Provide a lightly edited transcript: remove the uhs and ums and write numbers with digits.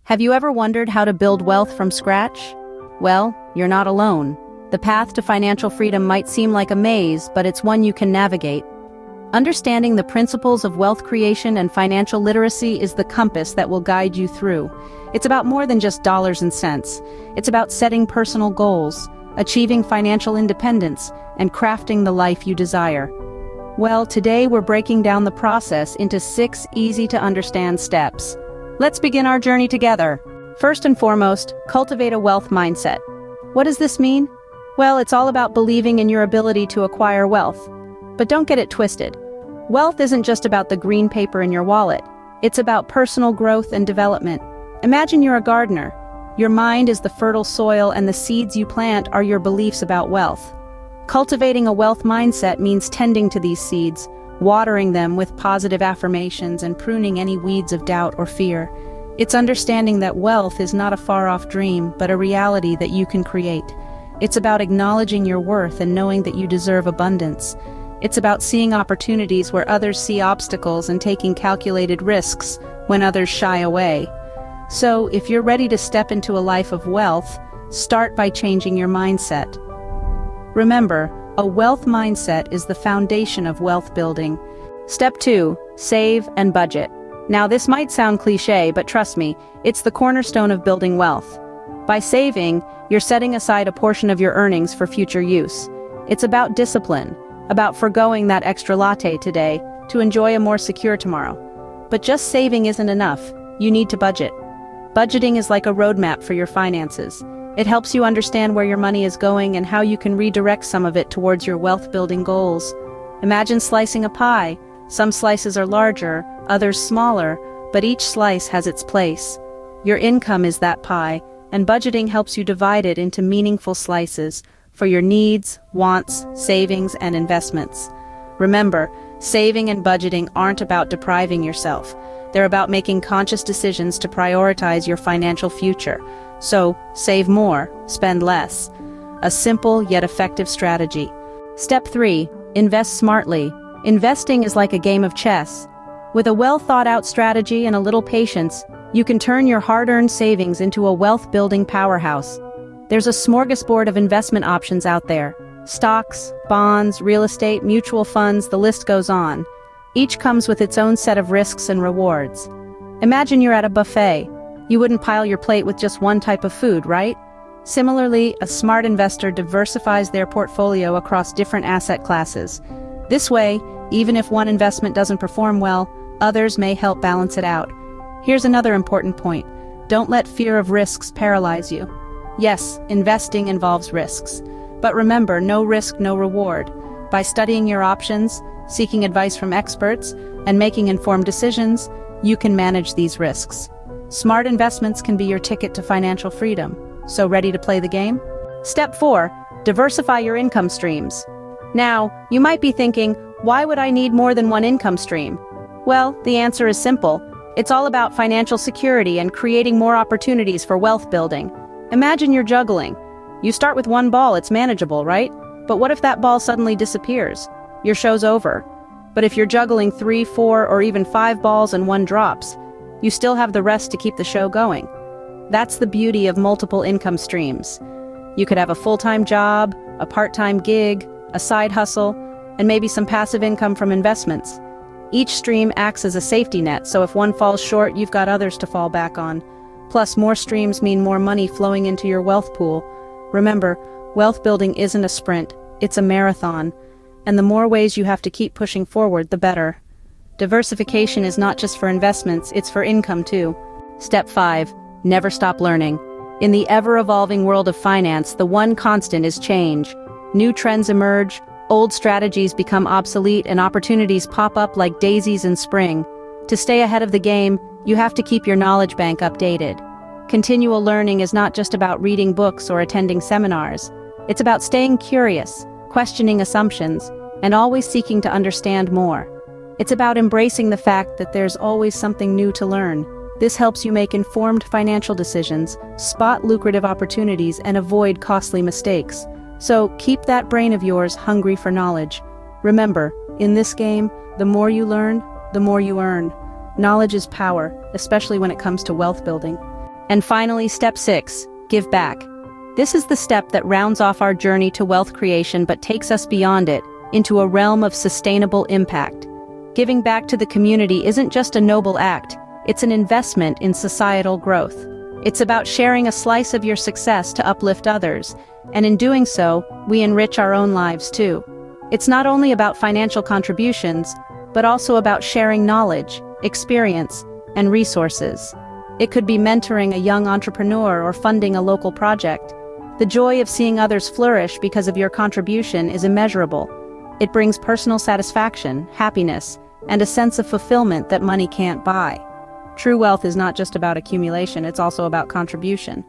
Have you ever wondered how to build wealth from scratch? Well, you're not alone. The path to financial freedom might seem like a maze, but it's one you can navigate. Understanding the principles of wealth creation and financial literacy is the compass that will guide you through. It's about more than just dollars and cents. It's about setting personal goals, achieving financial independence, and crafting the life you desire. Well, today we're breaking down the process into 6 easy-to-understand steps. Let's begin our journey together. First and foremost, cultivate a wealth mindset. What does this mean? Well, it's all about believing in your ability to acquire wealth. But don't get it twisted. Wealth isn't just about the green paper in your wallet. It's about personal growth and development. Imagine you're a gardener. Your mind is the fertile soil, and the seeds you plant are your beliefs about wealth. Cultivating a wealth mindset means tending to these seeds, watering them with positive affirmations and pruning any weeds of doubt or fear. It's understanding that wealth is not a far-off dream, but a reality that you can create. It's about acknowledging your worth and knowing that you deserve abundance. It's about seeing opportunities where others see obstacles and taking calculated risks when others shy away. So, if you're ready to step into a life of wealth, start by changing your mindset. Remember, a wealth mindset is the foundation of wealth building. Step 2, save and budget. Now this might sound cliché, but trust me, it's the cornerstone of building wealth. By saving, you're setting aside a portion of your earnings for future use. It's about discipline, about forgoing that extra latte today to enjoy a more secure tomorrow. But just saving isn't enough. You need to budget. Budgeting is like a roadmap for your finances. It helps you understand where your money is going and how you can redirect some of it towards your wealth-building goals. Imagine slicing a pie. Some slices are larger, others smaller, but each slice has its place. Your income is that pie, and budgeting helps you divide it into meaningful slices for your needs, wants, savings, and investments. Remember, saving and budgeting aren't about depriving yourself. They're about making conscious decisions to prioritize your financial future. So, save more, spend less. A simple yet effective strategy. Step 3, invest smartly. Investing is like a game of chess. With a well-thought-out strategy and a little patience, you can turn your hard-earned savings into a wealth-building powerhouse. There's a smorgasbord of investment options out there. Stocks, bonds, real estate, mutual funds, the list goes on. Each comes with its own set of risks and rewards. Imagine you're at a buffet. You wouldn't pile your plate with just one type of food, right? Similarly, a smart investor diversifies their portfolio across different asset classes. This way, even if one investment doesn't perform well, others may help balance it out. Here's another important point. Don't let fear of risks paralyze you. Yes, investing involves risks. But remember, no risk, no reward. By studying your options, seeking advice from experts, and making informed decisions, you can manage these risks. Smart investments can be your ticket to financial freedom. So ready to play the game? Step 4, diversify your income streams. Now, you might be thinking, why would I need more than one income stream? Well, the answer is simple. It's all about financial security and creating more opportunities for wealth building. Imagine you're juggling. You start with one ball, it's manageable, right? But what if that ball suddenly disappears? Your show's over. But if you're juggling 3, 4, or even 5 balls and one drops, you still have the rest to keep the show going. That's the beauty of multiple income streams. You could have a full-time job, a part-time gig, a side hustle, and maybe some passive income from investments. Each stream acts as a safety net, so if one falls short, you've got others to fall back on. Plus, more streams mean more money flowing into your wealth pool. Remember, wealth building isn't a sprint, it's a marathon. And the more ways you have to keep pushing forward, the better. Diversification is not just for investments, it's for income too. Step 5, never stop learning. In the ever-evolving world of finance, the one constant is change. New trends emerge, old strategies become obsolete, and opportunities pop up like daisies in spring. To stay ahead of the game, you have to keep your knowledge bank updated. Continual learning is not just about reading books or attending seminars. It's about staying curious, questioning assumptions, and always seeking to understand more. It's about embracing the fact that there's always something new to learn. This helps you make informed financial decisions, spot lucrative opportunities, and avoid costly mistakes. So keep that brain of yours hungry for knowledge. Remember, in this game, the more you learn, the more you earn. Knowledge is power, especially when it comes to wealth building. And finally, step 6, give back. This is the step that rounds off our journey to wealth creation but takes us beyond it, into a realm of sustainable impact. Giving back to the community isn't just a noble act, it's an investment in societal growth. It's about sharing a slice of your success to uplift others, and in doing so, we enrich our own lives too. It's not only about financial contributions, but also about sharing knowledge, experience, and resources. It could be mentoring a young entrepreneur or funding a local project. The joy of seeing others flourish because of your contribution is immeasurable. It brings personal satisfaction, happiness, and a sense of fulfillment that money can't buy. True wealth is not just about accumulation, it's also about contribution.